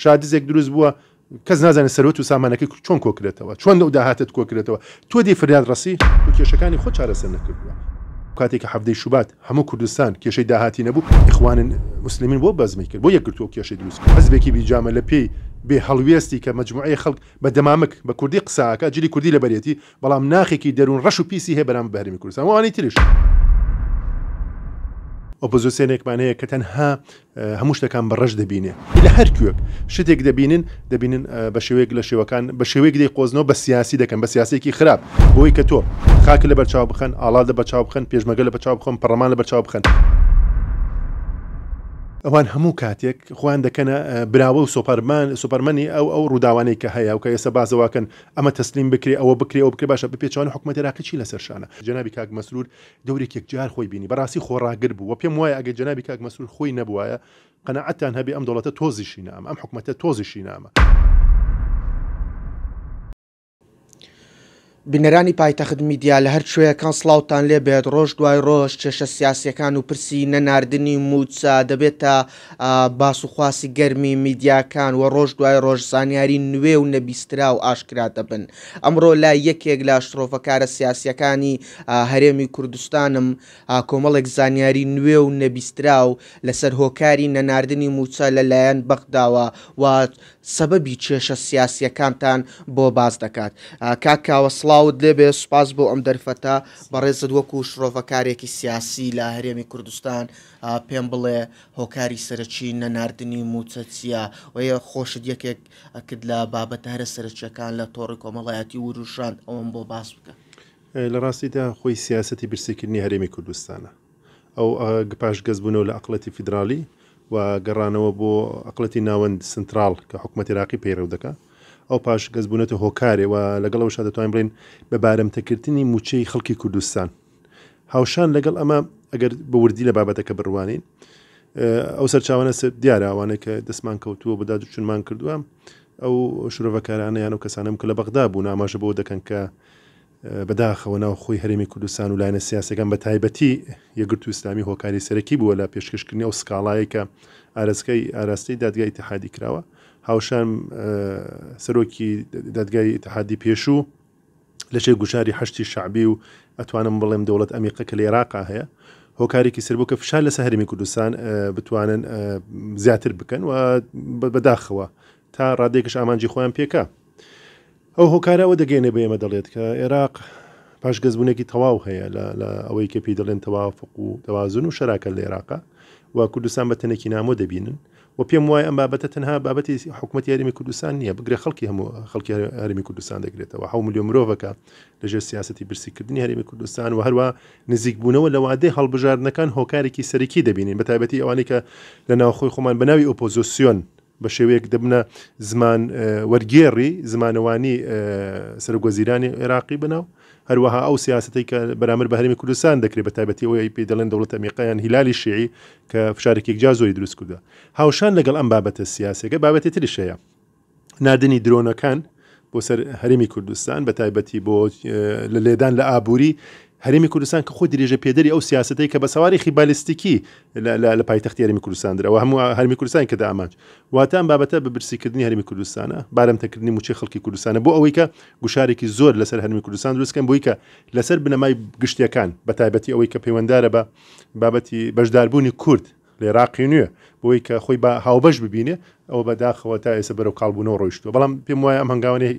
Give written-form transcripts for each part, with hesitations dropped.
شادزێک دروست بووە کەس نازانێت سەرۆت و سامانەکەی چۆن کۆکرێتەوە چۆن ئەو داهاتت کۆکرێتەوە تۆ دەی فریاد ڕەسی و کێشەکانی خۆ چارەسەر نەکردووە کاتێک هەفتەی شوبات هەموو کوردستان کێشەی داهاتی نەبوو ئیخوانن مسلمین بۆ بەزمی کرد بۆ یەکگرتووە کێشەی دروست حزبێکی بیجامە لە پێی بێ هەڵوێستی کە مەجموعەی خەڵک بە دەمامک بە کوردی قساکە جلی کوردی لە بەرێتی بەڵام ناخێکی دەروون ڕەش و پیسی هەیە بەرامبەر بەهەرمی کوردستان وانەی تریش ئۆپۆزیسیۆنێکمان هەیە کە تەنها هەموو شتەکان بەڕەش دەبینێ لە هەر کوێک شتێک دەبینن بە شێوەیەک لە شێوەکان بە شێوەیەک دەی قۆزنەوە بە سیاسی دەکەن بە سیاسێکی خراپ بۆی کە تۆ خاک لە بەرچاو بخەن ئاڵا لە بەرچاو بخەن پێشمەگە لە بەرچاو بخۆن پەرلەمان لە بەرچاو بخەن ئەوان هەموو کاتێک خۆیان دەکەنە براوە و سوپەرمەنی ئەو ڕووداوانەی کە هەیە و کە ئێستا بازەواکەن ئەمە تەسلیم بکرێ ئەوە بکرێ ئەو بکرێ باشە بپێچوانە حکومەتی عێراقی چی لەسەر شانە جەنابی کاک مەسرور دەورێک یەکجار خۆی بینی بەڕاستی خۆڕاگر بوو و پێم وایە ئەگەر جەنابی کاک مەسرور خۆی نەبوایە قەناعەتتان هەبێ ئەم دەوڵەتە تۆزیشی نامە ئەم حکومەتە تۆزیشی نامە بنەرانی پایتەخت میدیا لە هەر شوێیەکان سڵاوتان لێ بێت ڕۆژ دوای ڕۆژ کێشە سیاسیەکان و پرسی نەناردنی موچە دەبێتە باس و خواسی گەرمی میدیاکان و ڕۆژ دوای ڕۆژ زانیاری نوێ و نەبیسترا و ئاشکرا دەبن ئەمڕۆ لای یەکێک لە شترۆفەکارە سیاسیەکانی هەرێمی کوردستانم کۆمەڵێک زانیاری نوێ و نەبیسترا و لەسەر هۆکاری نەناردنی موچە لەلایەن بەغداوە و سەبەبی کێشە سیاسیەکانتان بۆ باز دەکات کاکاوە سڵاوت لێبێ سوپاس بۆ ئەم دەرفەتە بەڕێزت وەکو شرۆڤەکارێکی سیاسی لە هەرێمی کوردستان پێم بڵێ هۆکاری سەرەکی نەناردنی موچە چییە وەیە خۆشت یەکێک کرد لە بابەتە هەرە سەرچیەکان لە تۆڕی کۆمەڵایەتی وروشان ئەوم بۆ باس بکە لە ڕاستیدا خۆی سیاسەتی برسیکردنی هەرێمی کوردستانە ئەو پاش گەزبوونەوە لە ئەقڵەتی فیدرالی و گەڕانەوە بۆ ئەقڵەتی ناوەند سنترال کە حکوومەتی عێراقی پەیڕەو دەکات ئەو پاش گەزبوونەتە هۆکارێ و لەگەڵەوەشا دەتوانین بڵێن بە بارەمتەکردنی موچەی خەڵکی کوردستان هاوشان لەگەڵ ئەمە ئەگەر بە وردی لە بابەتەکە بڕوانین ئەو سەرچاوانە دیارە ئەوانە کە دەستمان کەوتووە بە دادوچونمان کردووە ئەو شرۆڤەکارانە یان و کەسانم کە لە بەغدا بوون ئاماژە بۆ دەکەن کە بەداخەوە ناو خۆی هەرێمی کوردستان و لایەنە سیاسەکان بە تایبەتی یەکگرتووی ئیسلامی هۆکاری سەرەکی بووە لە پێشکەشکردنی ئەو سکاڵایە کە ئاراستەی دادگای ئیتیحادی کراوە هاوشان سەرۆکی دادگای ئیتیحادی پێشوو لەشێ گوشاری هەشتی شعبی و ئەتوانم بڵێم دەوڵەت ئەمیقە کە لە عێراقا هەیە هۆکارێکی سەر بوو کە فشار لەسەر هەرێمی کوردستان بتوانن زیاتر بکەن و بەداخەوە تا ڕادێکش ئامانجی خۆیان پێکا ئەو هۆکارەوە دەگەێنێ بە ئێمە دەڵێت کە عێراق پاش گەزبوونێکی تەواو هەیە لە ئەوەی کە پێی دەڵێن تەوافق و تەوازن و شەراکە لە عێراقا و کوردستان بە تەنێکی نامۆ دەبینن و پێم وایە ئەم بابەتە تەنها بابەتی حکوومەتی هەرێمی کوردستان نییە بگرێ خەڵکی هەموو خەڵکی هەرێمی کوردستان دەگرێتەوە 7 ملیۆن مرۆڤەکە لەژێر سیاسەتی برسیکردنی هەرێمی کوردستان و هەروە نزیکبوونەوە لە وادەی هەڵبژاردنەکان هۆکارێکی سەرەکی دەبینین بە تایبەتی ئەوانەی کە لە ناوخۆی خۆمان بە ناوی ئۆپۆزیسیۆن بە شێوەیەک دەبنە زمان وەرگێڕی زمانەوانی سەرۆکوەزیرانی عێراقی بناو هەروەها ئەو سیاسەتی کە بەرامبەر بە هەرێمی کوردستان دەکرێت بە تایبەتی ئەوەی پێی دەڵێن دەوڵەتە ئەمیقەیان هیلالی شیعی کە فشارێکی یەکجار زۆری دروست کردووە هاوشان لەگەڵ ئەم بابەتە سیاسەکە بابەتی تریش هەیە ناردنی درۆنەکان بۆ سەر هەرێمی کوردستان بە تایبەتی بۆ لە لێدان لە ئابووری هەرێمی کوردستان کە خۆی درێژە پێدەری ئەو سیاسەتەی کە بە سەوارێکی بالیستیکی لە پایتەختی هەرێمی کوردستان درەوە هەموو هەرمی کوردستان کە دامانج واتان بابەتە بە برسیکردنی هەرمی کوردستانە بارەمتەکردنی موچەی خەڵکی کوردستانە بۆ ئەوەی کە گوشارێکی زۆر لەسەر هەرمی کوردستان دروستکەن بۆی کە لەسەر بنەمای گشتیەکان بە تایبەتی ئەوەی کە پەیوەنددارە بە بابەتی بەشداربوونی کورد لە عێراقی نوێ بۆی کە خۆی بە هاوبەش ببینێ ئەوە بەداخەوە تا ئێستا بەرەو کاڵبوونەوە ڕۆیشتووە بەڵام پێم وایە ئەم هەنگاوانەی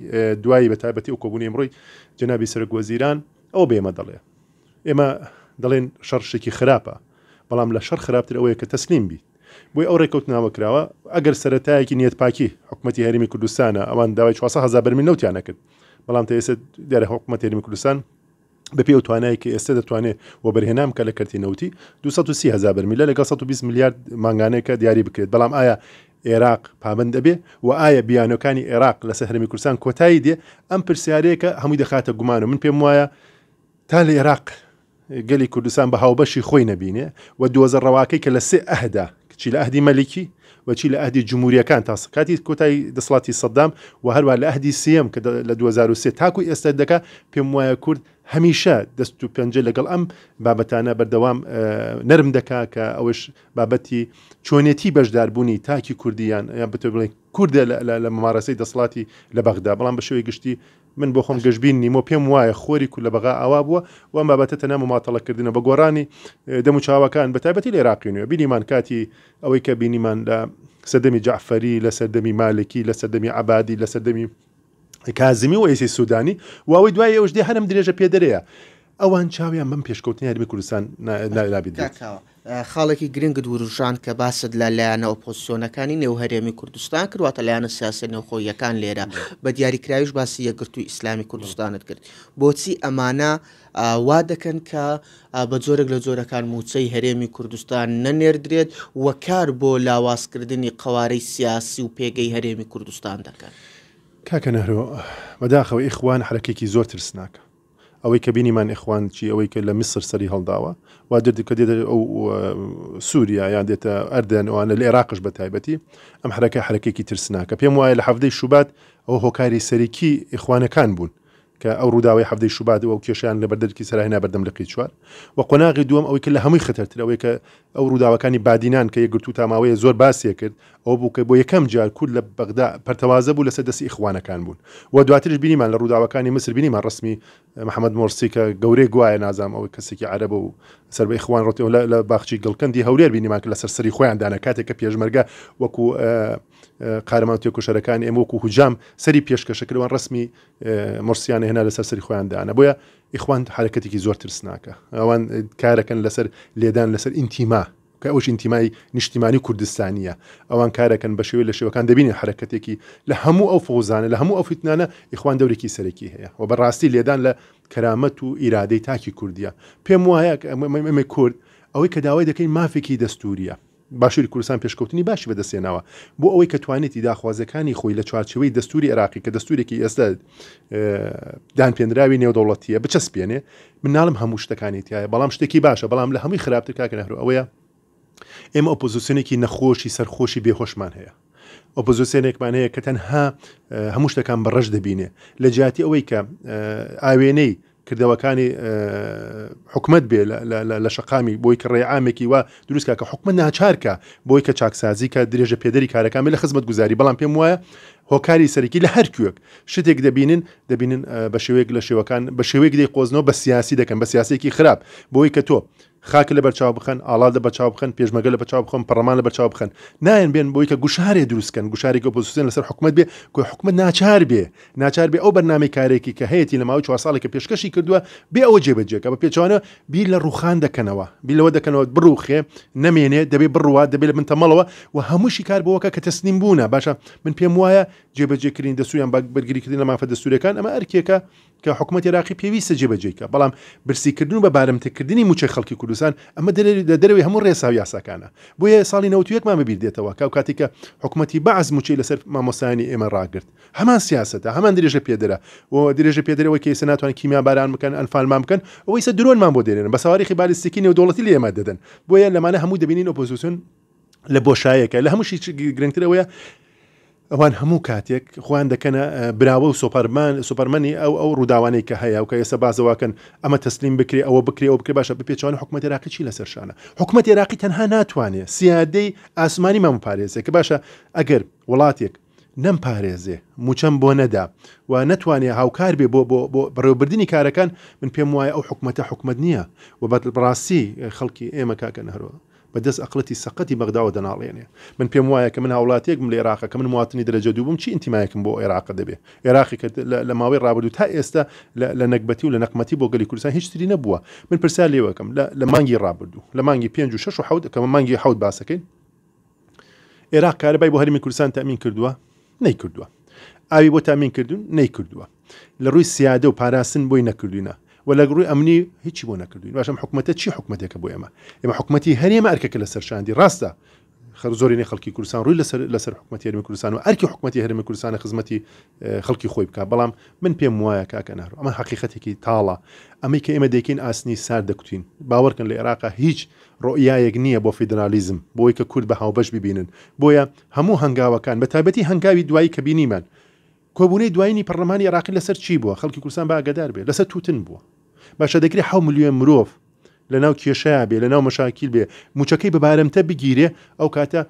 دوایی بە تایبەتی ئەو کۆبوونی ئەمڕۆی جەنابی سەرۆکوەزیران ئەوە بێمە دەڵێ ئێمە دەڵێن شەڕشێکی خراپە بەڵام لە شەڕ خراپتر ئەوەیە کە تەسلیم بیت بۆی ئەو ڕێکەوتناوە کراوە ئەگەر سەرەتایەکی نیەت پاکی حکوومەتی هەرێمی کوردستانە ئەوان داوای 400,000 بەرمیل نەوتیانە کرد بەڵام تا ئێستا دیارە حکوومەتی هەرێمی کوردستان بەپێ ئەو توانایی کە ئێستا دەتوانێت و بەرهێنام کە لە کەرتی نەوتی 230,000 بەرمیلە لەگەڵ 120 میلیارد مانگانەیەکە دیاری بکرێت بەڵام ئایا عێراق پابند دەبێ و ئایا بیانەکانی عێراق لەسەر هەرێمی کوردستان کۆتایی دێ ئەم پرسیارەیەکە هەمووی دەخاتە گومان و من پێم وایە تا لە عێراق گەلی کوردستان بە هاوبەشی خۆی نەبینێ و دۆزە ڕەواکەی کە لە سێ ئەهدا چی لە ئەهدی مەلیکی وچی لە ئەهدی جمهوریەکان تاس کاتی کۆتایی دەسڵاتی سەدام و هەروە لە ئەهدی سێم کە لە 2023 تاکو ئێستا دەکا پێم وایە کورد هەمیشە دەست و پەنجە لەگەڵ ئەم بابەتانە بەردەوام نەرم دەکا کە ئەوش بابەتی چۆنێتی بەشداربوونی تاکی کوردیان یان بتە بڵێن کوردە لە مەمارەسەی دەسەڵاتی لە بەغدا بەڵام بە شێوەی گشتی من بۆ خۆم گەشتبین نیمۆ پێم وایە خۆری کورد لە بەغا ئاوا بووە و ئەم بابەتە تەنها مماتەڵەکردنە بە گۆڕانی دەم و چاوەکان بە تایبەتی لە عێراقینەوە بینیمان کاتی ئەوەی کە بینیمان لە سەردەمی جەعفەری لە سەردەمی مالکی لە سەردەمی عەبادی لە سەردەمی کازمی و ئێسی سوودانی واوەی دوای ئەوش دێ هەرم درێژە پێدەرەیە ئەوان چاویان بەم پێشکەوتنی هەرمی کوردستان نابێت خاڵێکی گرنگت وروژان کە باست لە لایەنە ئۆپۆزیسیۆنەکانی نێو هەرێمی کوردستان کردواتە لایەنە سیاسی نێوخۆیەکان لێرە بە دیاریکراویش باسی یەکگرتووی ئیسلامی کوردستانت کرد بۆچی ئەمانە وا دەکەن کە بە جۆرێک لە جۆرەکان موچەی هەرێمی کوردستان نەنێردرێت و کار بۆ لاوازکردنی قوارەی سیاسی و پێگەی هەرێمی کوردستان دەکەن کاکە نەهرۆ بەداخەوە ئیخوان حرەکێکی زۆر ترسناکە ئەوەی کە بینیمان ئیخوان چی ئەوەی کە لە میسر سەری هەڵداوە وا دەردکە دێتە ئەو سووریا یان دێتە ئەردن ئەوانە لە عێراقش بە تایبەتی ئەم حرەکێکی ترسناکە پێم وایە لە حەفتەی شوبات ئەو هۆکاری سەرەکی ئیخوانەکان بوون کە ئەو ڕووداوی حەفتەی شوبات و کێشیان لە بەردەرکی سەرهێنا بەردەم لە قی چوار و قۆناغی دووەم ئەوەی کە لە هەمووی خەتەرتر ئەوەی کە ئەو ڕووداوەکانی بادینان کە یەکگرتوو تاماوەیە زۆر باسیە کرد ئەو بوو کە بۆ یەکەم جار کورد لە بەغدا پەرتەوازە بوو لەسەر دەستی ئیخوانەکان بوون و دواترش بینیمان لە ڕووداوەکانی مسر بینیمان ڕسمی محەممەد مۆرسی کە گەورەی گوایە نازام ئەوەی کەسێکی عەرەبە و سەر بە ئیخوان ڕۆتی لە باخچی گڵکەندی هەولێر بینیمان کە لە سەرسەری خۆیان دانا کاتێک کە پێشمەرگە وەکو قارەمان تێکۆشەرەکانی ئێمە وەکو هوجام سەری پێشکەشەکردوان ڕسمی مرسیانە هێنا لەسەر سەری خۆیان دانا بۆیە ئیخوان حرەکەتێکی زۆر ترسناکە ئەوان کارەکەن لەسەر لێدان لەسەر ئینتیما کە ئەوش ئینتیمای نیشتیمانی کوردستانیە ئەوان کارەکەن بە شێوەی لە شێوەکان دەبینێت حرەکەتێکی لە هەموو ئەو فۆزانە لە هەموو ئەو فتنانە ئیخوان دەورێکی سەرەکی هەیە و بەڕاستی لێدان لە کەرامەت و ئیرادەی تاکی کوردیە پێم وایە ئەمە کورد ئەوەی کە داوای دەکەین مافێکی دەستوریە باشووری کوردستان پێشکەوتنی باشی بەدەستێناوە بۆ ئەوەی کە توانێتی داخوازەکانی خۆی لە چوارچەوەی دەستوری عێراقی کە دەستورێکی ئێستا دانپێنراوی نێودەوڵەتیە بچەسپێنێ مناڵم هەموو شتەکانیتیایە بەڵام شتێکی باشە بەڵام لە هەمووی خراپتر کاکە نەهرۆ ئەوەیە ئێمە ئۆپۆزیسیۆنێکی نەخۆشی سەرخۆشی بێهۆشمان هەیە ئۆپۆزیسیۆنێکمان هەیە کە تەنها هەموو شتەکان بەڕەش دەبینێ لە جیاتی ئەوەی کە ئاوێنەی کردەوەکانی حکومت بێ لە شەقامی بۆی کە ڕێعامێکی وا دروستکە کە حکومت ناچارکە بۆی کە چاکسازی کە درێژە پێدەری کارەکان لە خزمەت گوزاری بەڵام پێم وایە هۆکاری سەرەکی لە هەر کوێک شتێک دەبینن بە شێوەیەک لە شێوەکان بە شێوەیەک دەی قۆزنەوە بە سیاسی دەکەن بە سیاسێکی خراپ بۆی کە تۆ خاکە لە بەرچاو بخەن ئاڵا لە بەرچاو بخەن پێشمەگە لە بەرچاو بخەن پەرلەمان لە بەرچاو بخەن نایەن بێن بۆی کە گوشارێ دروستکەن گوشارێکی ئۆپۆزیسیۆن لەسەر حکومت بێ کە حکومت ناچار بێ ئەو بەرنامەی کارێکی کە هەیەی لە ماوەی 4 ساڵێکە پێشکەشی کردووە بێ ئەوە جێبەجێکە بە پێچوانە بیر لە ڕوخان دەکەنەوە بیر لەوە دەکەنەوە بڕوخێ نەمێنێ دەبێ بڕوە دەبێت لە من تەمەڵەوە و هەمووشی کار بۆوەکە کە تەسنیم بوونە باشە من پێم وایە جێبەجێکردنی دەسووریان بەرگریکردن لە مافە دەستورەکان ئەمە ئەرکێکە کە حکومەتی عێراقی پێویستە جێبەجێکە بەڵام برسیکردن بە بارەمتەکردنی موچەی خەڵکی کوردستان ئەمە دەرەوەی هەموو ڕێسا و یاساکانە بۆیە ساڵی 91مان ببیر دێتەوە کاتی کە حکومەتی بەعز موچەی لەسەر مامۆستایانی ئێمە ڕاگرت هەمان سیاسەتە هەمان درێژە پێدەرە و درێژە پێدەرەوە کە ئێستا ناتوانن کیمیا باران بکەن ئەنفالمان بکەن ئەوەی سە درۆنمان بۆ دێنن بە سەواریخی بالیستیکی نێودەوڵەتی لە ئێمە دەدەن بۆیە لەمانە هەموو دەبینین ئۆپۆزیسیۆن لە بۆشایەکە لە هەمووشی گرنگترەوەیە ئەوان هەموو کاتێک خۆیان دەکەنە براوە و سوپەرمەنی ئەو ڕووداوانەی کە هەیە و کە ئێستا بازەواکەن ئەمە تەسلیم بکرێ ئەوە بکرێ ئەو بکرێ باشە بپێچوانە حکومەتی عێراقی چی لەسەر شانە حکومەتی عێراقی تەنها ناتوانێت سیادەی ئاسمانی مەمپارێزێ کە باشە ئەگەر وڵاتێک نەم پارێزێ موچەم بۆ نەدا و نەتوانێت هاوکار بێ بۆ بەڕێوەبردننی کارەکان من پێم وایە ئەو حکومەتە حکومت نییە و بەڕاستی خەڵکی ئێمە کاکە نەهرۆ بەدەست ئەقلەتی سەقەتی بەغداوە دەناڵێنێ من پێم وایە کە من هاوڵاتێکم لە عێراق کە من مواتنی دەرەجە دووبم چی ئینتیمایەکم بۆ عێراق دەبێ عێراقی کە لە ماوەی ڕابردوو تا ئێستا لە نەکبەتی و لە نەقمەتی بۆ گەلی کوردستان هیچ تری نەبووە من پرسیار لێوەکەم لە مانگی ڕابردوو لە مانگی 5 و 6 و 7 کە مانگی 7 باسەکەین عێراق کارەبای بۆ هەرمی کوردستان تامین کردووە نەیکردووە ئاوی بۆ تامین کردوون نەیکردووە لە ڕووی سیادە و پاراسن بۆی نەکردوینە و لە ڕووی ئەمنی هیچی بۆ نەکردوین باشم حکومەتە چی حکومەتێکە بۆ ئێمە حکومەتی هەرێمە ئەرکەکە لەسەر شاندی ڕاستە زۆرینەی خەڵکی کوردستان ڕووی لەسەر حکومەتی هەرێمی کوردستان و ئەرکی حکومەتی هەرێمی کوردستانە خزمەتی خەڵکی خۆی بکات بەڵام من پێم وایە کاکە نەهرۆ ئەمە حەقیقەتێکی تاڵە ئەمەی کە ئێمە دەیکەین ئاسنی سار دەکوتین باوەڕکەن لە عێراقا هیچ ڕۆیایەک نییە بۆ فیدرالیزم بۆی کە کورد بە هاوبەش ببینن بۆیە هەموو هەنگاوەکان بە تایبەتی هەنگاوی دوایی کە بینیمان کۆبوونەی دوایینی پەرلەمانی عێراقی لەسەر چی بووە خەڵکی کوردستان باگەدار بێ لەسەر توتن بووە باشە دەکری 7 ملیۆن مرۆڤ لەناو کێشەیە بێ لەناو مەشاکیل بێ موچەکەی بەبارەمتە بگیرێ ئەو کاتە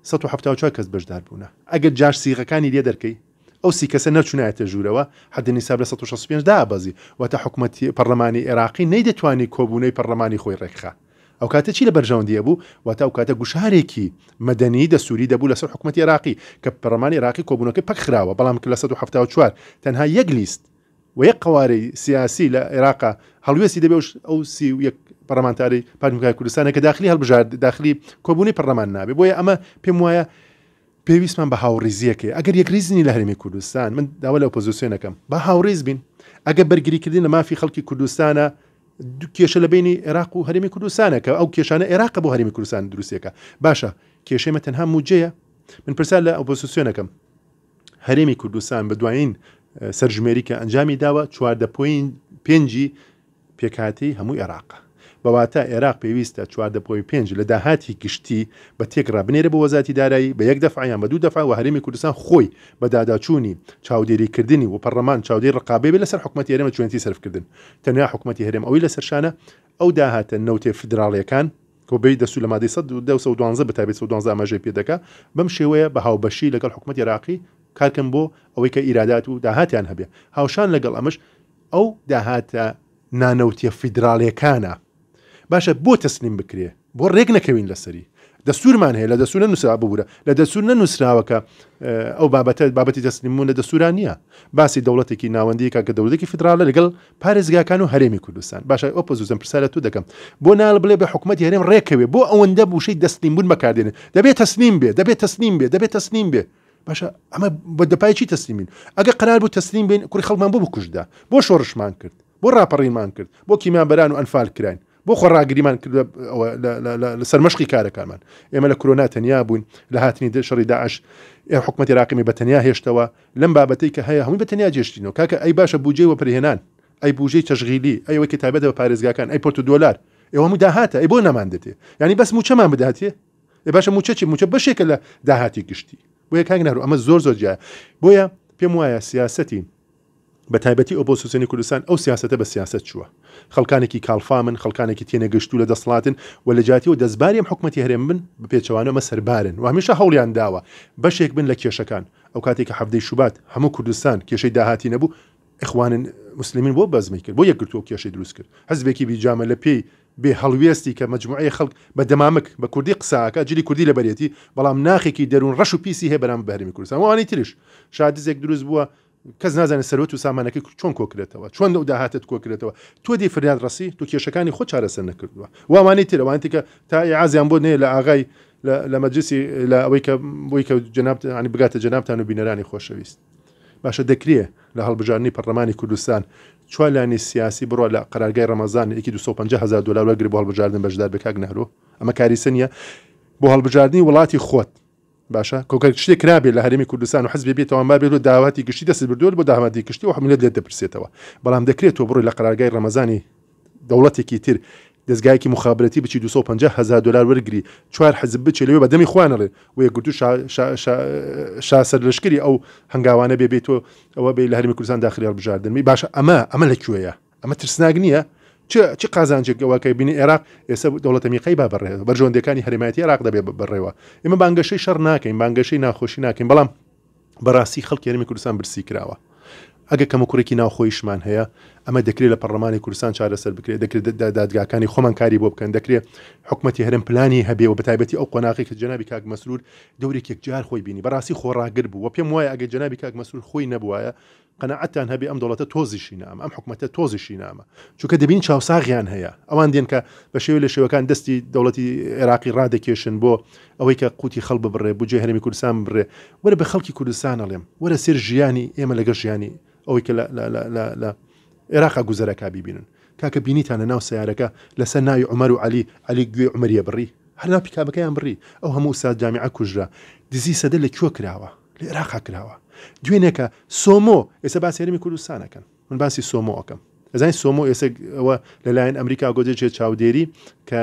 174 کەس بەشدار بوونە ئەگەر جار سیغەکانی لێ دەرکەی ئەو سی کەسە نەچوونایەتە ژوورەوە حد نیساب لە 165 دابەزی واتە حکوومەتی پەرلەمانی عێراقی نەیدەتوانی کۆبوونەی پەرلەمانی خۆی ڕێکخا ئەو کاتە چی لە بەرژەوەندیە بوو واتە ئەو کاتە گوشارێکی مەدەنی دەسووری دەبوو لەسەر حکوومەتی عێراقی کە پەرلەمانی عێراقی کۆبوونەکەی پەک خراوە بەڵام لە 174 تەنها یەک لیست و یەک قوارەی سیاسی لە عێراقا هەڵوێستی دەبێ ئەو سی و یەک پەرلەمانتاری پارتیای کوردستانە کە داخلی هەڵبژارد داخلی کۆبوونی پەرلەمان نابێ بۆیە ئەمە پێم وایە پێویستمان بە هاوڕێزیەکەی ئەگەر یەکریزنی لە هەرێمی کوردستان من داوا لە ئۆپۆزیسیۆنەکەم بە هاوڕێز بین ئەگەر بەرگریکردن لە مافی خەڵکی کوردستانە کێشە لە بینی عێراق و هەرێمی کوردستانە کە ئەو کێشانە عێراق بۆ هەرێمی کوردستان دروستێکە باشە کێشەمە تەنها موجەیە من پرسیار لە ئۆپۆزیسیۆنەکەم هەرێمی کوردستان بە دوایین سەرژمێری کە ئەنجامی داوە 14.5 پێکهاتی هەموو عێراق بەواتە عێراق پێویستە 14.5 لە داهاتی گشتی بە تێکڕا بنێرە بە وەزارەتی دارایی بە یەک دەفعیان بە دوو دەفع و هەرێمی کوردستان خۆی بە داداچوونی چاودێریکردنی و پەرلەمان چاودێری ڕقابێ بێ لەسەر حکوومەتی هەرێمە چوێنتی سەرفکردن تەنیا حکوومەتی هەرێم ئەوەی لەسەرشانە ئەو داهاتە نەوتێ فیدراڵیەکان کۆبەی دەسوول لە مادەی 112 بەتابێت 112 ئاماژەی پێ دەکا بەم شێوەیە بە هاوبەشی لەگەڵ حکوومەتی عێراقی کارکەم بۆ ئەوەی کە ئیرادات و داهاتیان هەبێ هاوشان لەگەڵ ئەمەش ئەو داهاتە نانەوتیە فیدراڵیەکانە باشە بۆ تەسلیم بکرێ بۆ ڕێک نەکەوین لەسەری دەستورمان هەیە لە دەستور نووسرا ببوورە لە دەستور نەنووسراوەکە ئەو بابەتی تەسلیمبوون لە دەستوران نییە باسی دەوڵەتێکی ناوەندیکە کە دەوڵەتێکی فیدراڵە لەگەڵ پارێزگاکان و هەرێمی کوردستان باشە ئۆپۆزیسیۆن پرسیارە تو دەکەم بۆ ناڵ بڵێ بە حکوومەتی هەرێم ڕێکەوێ بۆ ئەوەندە بوشەی دەستلیمبوون بەکاردێنێ دەبێت تەسلیم بێ دەبێت تەسلیم بێ باشە ئەمە بە دەپایکی تەسلیمین ئەگە قرار بوو تەسلیم بین کوڕی خەڵکمان بۆ بکوژدا بۆ شۆڕشمان کرد بۆ ڕاپەڕینمان کرد بۆ کیمیابەران و ئەنفال کراین بۆ خۆڕاگریمان کرد لە سەرمەشقی کارەکانمان ئێمە لە کۆرۆنا تەنیا بووین لە هاتنی شەڕی داعش حکوومەتی عێراقی بەتەنیا هێشتەوە لەم بابەتەی کە هەیە هەمووی بەتەنیا جێشتینەوە کاکە ئەی باشە بوجێ وەپەرهێنان ئەی بوجەی تەشغیلی ئەوەی کە تایبەتە بە پارێزگاکان ئەی پۆرت دۆلار ئێوە هەموو داهاتە ئەی بۆ نەماندێتێ ینی بەس موچەمان بداتێ ئێ باشە موچە بەشێکە لە داهاتی گشتی بۆیە کاک نەهرو ئەمە زۆر جایە بۆیە پێم وایە سیاسەتی بە تایبەتی ئۆپۆزیسیۆنی کوردستان ئەو سیاسەتە بە سیاست چووە خەڵکانێکی کاڵفامن خەڵکانێکی تێنەگەشتوو لە دەسڵاتن و لە جاتی و دەستباری ئەم حکوومەتی هەرێم بن بە پێچەوانەوە سەربارن و هەمیشە هەوڵیان داوە بەشێک بن لە کێشەکان ئەو کاتێک کە هەفتەی شوبات هەموو کوردستان کێشەی داهاتی نەبوو ئیخوانن مسلمین بۆ بەزمی کرد بۆ یەکگرتووە کێشەی دروست کرد حەزبێکی بیجامە لە پێی بێ هەڵوێستی کە مجموعەی خەڵک بە دەمامک بە کوردی قساکە جلی کوردی لە بەرێتی بەڵام ناخێکی دەروون ڕەش و پیسی هەیە بەرام بە هەرێمی کوردستان وانی تریش شادزێک دروست بووە کەس نازانێت سەرۆت و سامانەکەی چۆن کۆکرێتەوە چۆن ئەو داهاتت کۆکرێتەوە تۆ دی فریاد ڕسی تو کێشەکانی خۆ چارەسەر نەکردووە وامانی ترەوانتی کە تا عازیان بۆ نێ لە ئاغای لە مەجلسی لە ئەوەی کە بۆی کە جەنابتانی بگاتە جەنابتان و بینەرانی خۆشەویست باشە دەکرێ لە هەڵبژارنی پەرلەمانی کوردستان چوالانی سیاسی بڕۆ لە قەرارگای ڕەمەزان 250,000 دلار وەرگری بۆ هەڵبژاردن بەشدار بە کاک نەهرۆ ئەمە کاریسە نیە بۆ هەڵبژاردنی وڵاتی خۆت باشە کۆکە شتێک کرابێت لە هەرێمی کوردستان و حەزبێ بێتەوە ما بێت و داواتی گشتی دەست بردووە بۆ داواتی گشتی و هەمولێت لێت دەپرسێتەوە بەڵام دەکرێت تۆ بڕۆی لە قەرارگای ڕەمەزانی دەوڵەتێکی تر دەستگایکی مخابرەتی بچی 250,000 دلار وەرگری 4 حزب بچێ لەوێ بە دەمی خوانەڵێ و یەکگرتو شاسەر لەشکری ئەو هەنگاوانە بێتەوە ئەوە بێ لە هەرێمی کوردستان داخلی هەڵبژاردن باشە ئەمە لەکوێیە ئەمە ترسناک نییە چ قازانجێکەوەکەی بینی عێراق ئێستا دەوڵەتە میقەی با بەڕێوە بەرژەوەندەکانی هەرێمایەتی عێراق دەبێت بەڕێوە ئێمە بانگەشەی شەڕ ناکەین بانگەشەی ناخۆشی ناکەین بەڵام بەڕاستی خەڵکی هەرێمی کوردستان برسی کراوە ئەگە کەم و کوڕێکی ناوخۆیشمان هەیە ئەمە دەکرێت لە پەرلەمانی کوردستان چارەسەر بکرێت دەکرێت دادگاکانی خۆمان کاری بۆ بکەن دەکرێت حکوومەتی هەرێم پلانی هەبێ و بەتایبەتی ئەو قۆناغی کە جەنابی کاک مەسرور دەورێک یەکجار خۆی بینی بەڕاستی خۆڕاگر بوو و پێم وایە ئەگە جەنابی کاک مەسرور خۆی نەبووایە قەناعەتان هەبێ ئەم دەوڵەتە تۆزیشی نامە ئەم حکوومەتە تۆزیشی نامە چونکە دەبین چاوساغیان هەیە ئەوان دێن کە بە شێوە لە شێوەکان دەستی دەوڵەتی عێراقی ڕادەکێشن بۆ ئەوەی کە قوتی خەڵ ببڕێ بجێ هەرێمی کوردستان بڕێ وەرە بە خەڵکی کوردستان ئەڵێم وەرە سێر ژیانی ئێمە لەگەڵ ژیانی ئەوەی کە لە عێراقا گوزەرەکە بیبینن کاکە بینیتانە ناو سیارەکە لەسەر ناوی عومەر و علی گوێ عومەریە بڕی هەر ناو پیکابەکەیان بڕی ئەو هەموو ئوستاد جامیعە کوژرا دزی سەدە لە کوێ کراوە لە عێراقا کراوە دوێنێکە سۆمۆ ئێستا باسی هەرێمی کوردستانەکەن من باسی سۆمۆ ئەەکەم ئەزانین سۆمۆ ئێستا ئەوە لەلایەن ئەمریکا گۆجێت چاودێری کە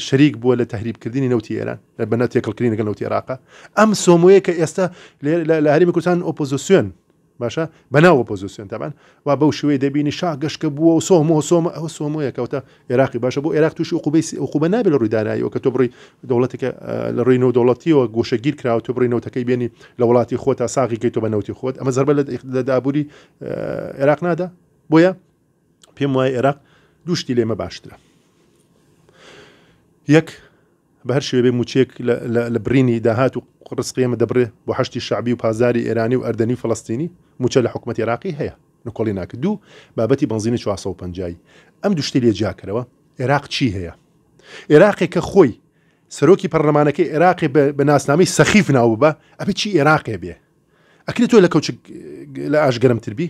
شەریک بووە لە تەهریبکردنی نەوتی ئێران بە نەتێکەڵکردنی لەگەڵ نەوتی عێراقا ئەم سۆمۆیە کە ئێستا لە هەرێمی کوردستان ئۆپۆزیسیۆن باشە بەناوە پۆزیسیۆن تابان و بەو شوێ دەبینی شا گەشتکە بووە و سۆمۆیە کەوتە عێراقی باشە بۆ عێراق تووشی عقوبە نابێت لە ڕووی داراییەوە کە تۆ بڕی دەوڵەتێکە لە ڕووی نێودەوڵەتیەوە گۆشەگیر کراوە تۆ بڕی نەوتەکەی بێنی لە وڵاتی خۆت تا ساغی کەیت تۆ بە نەوتی خۆت ئەمە زەربە لە دابووری عێراق نادا بۆیە پێم وایە عێراق دووشتی لێمە باشترە یەک بە هەر شوێ بێ موچێک لە برینی داهات و ڕسقیەمە دەبڕێ بۆ هەشتی شعبی و پازاری ئێرانی و ئەردەنی فەڵەستینی موچە لە حکوومەت عێراقی هەیە نکۆڵی ناکە دوو بابەتی بنزینی 450 ئەم دوشتی لێ جاکەرەوە عێراق چی هەیە عێراقێکە خۆی سەرۆکی پەرلەمانەکەی عێراقی بە ناسنامەی سەخیف ناو بە ئەبێ چی عێراقێ بێ ئەکرێت تۆ لە کەوچ لە ئاش گەرمتر بی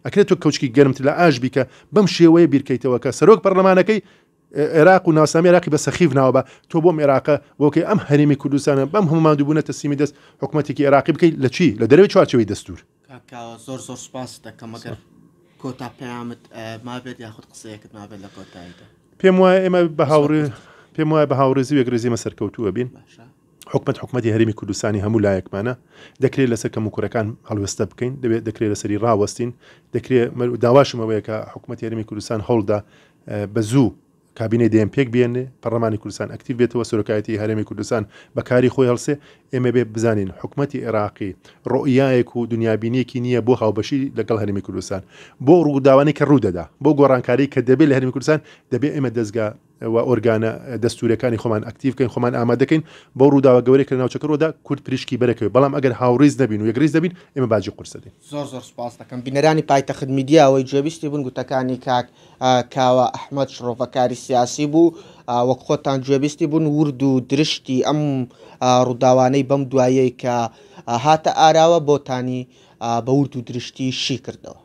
ئەکرێت تۆ کەوچکی گەرمتر لە ئاش بیکە بەم شێوەیە بیرکەیتەوە کە سەرۆک پەرلەمانەکەی عێراق و ناسنامەی عێراقی بە سەخیف ناوە بە تۆ بۆم عێراقە بۆکەی ئەم هەرێمی کوردستانە بەم هەموو مادووبوونە تەسلیمی دەست حکوومەتێکی عێراقی بکەیت لە چی لە دەرەوەی چوارچەوەی دەستور زۆر سپاس دەکەم ئەگەر کۆتا پەیامت مابێت یاخود قسەیەکت مابێت لە کۆتاییدا پێم وایە ئێمە پێم وایە بە هاوڕێزی وەگرێزیمە سەرکەوتووە بین حکومەتی هەرێمی کوردستانی هەموو لایەکمانە دەکرێت لەسەر کەم و کوورەکان هەڵوێستە بکەین دەکرێت لەسەری ڕاوەستین دەکرێت داواشمەوەیە کە حکومەتی هەرێمی کوردستان هەوڵدا بە زوو کابینەی دێمپێک بێنێ پەرلەمانی کوردستان ئەکتیو بێتەوە سەرۆکایەتی هەرێمی کوردستان بەکاری خۆی هەڵسێ ئێمە بێ بزانین حکومەتی عێراقی ڕۆیایەک و دنیابینیەکی نییە بۆ هاوبەشی لەگەڵ هەرێمی کوردستان بۆ ڕووداوانی کە ڕوودەدا بۆ گۆڕانکاری کە دەبێت لە هەرێمی کوردستان دەبێت ئێمە دەستگا و ئۆرگانە دەستوریەکانی خۆمان ئەکتیو بکەین خۆمان ئامادەکەین بۆ ڕووداوە گەورەی کە ناوچەکەڕۆدا کورد پریشکی بەرەکەوێت بەڵام ئەگەر هاوڕێز نەبین و یەکریز دەبین ئێمە باجی قورس دەدەین زۆر سپاس دەکەم بینەرانی پایتەخت میدیاەوەی گوێبیستی بوون گوتەکانی کاک کاوە ئەحمەد شڕۆڤەکاری سیاسی بوو وەک خۆتان گوێبیستی بوون ورد و درشتی ئەم ڕووداوانەی بەم دوایەی کە هاتە ئاراوە بۆتانی بە ورد و درشتی شی کردەوە